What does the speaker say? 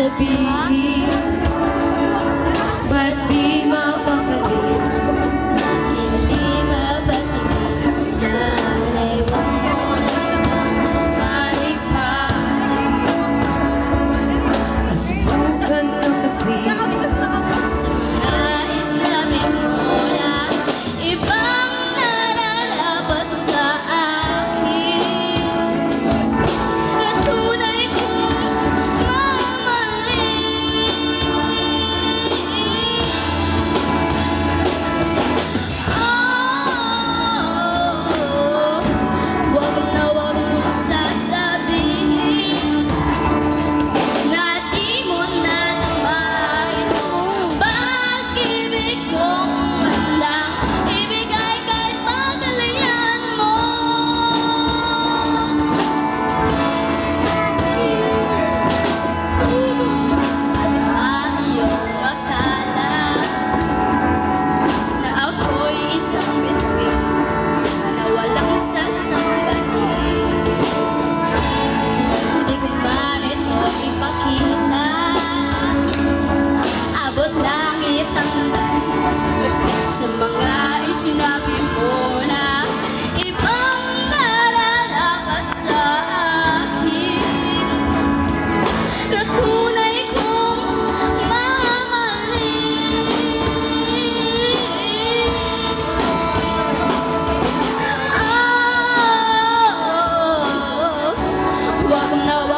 sasabihin? Ba't di mapakali? Hindi mapatigil sa laywan mo na malipas. At subukan na kasi nais namin muna ibang nararapat sa akin na tunay kong mamahalin. Wag na wag mong sasabihin na di mo na naman pag-ibig kong handang ibigay kahit pagkalayan mo. Ano ba iyong akala na ako'y isang bituin na walang sasambahin? Hindi ko man ito ipakita, abot langit ang sa mga isinabi mo na ibang nararapat sa akin na tunay kong mamahalin. Wag na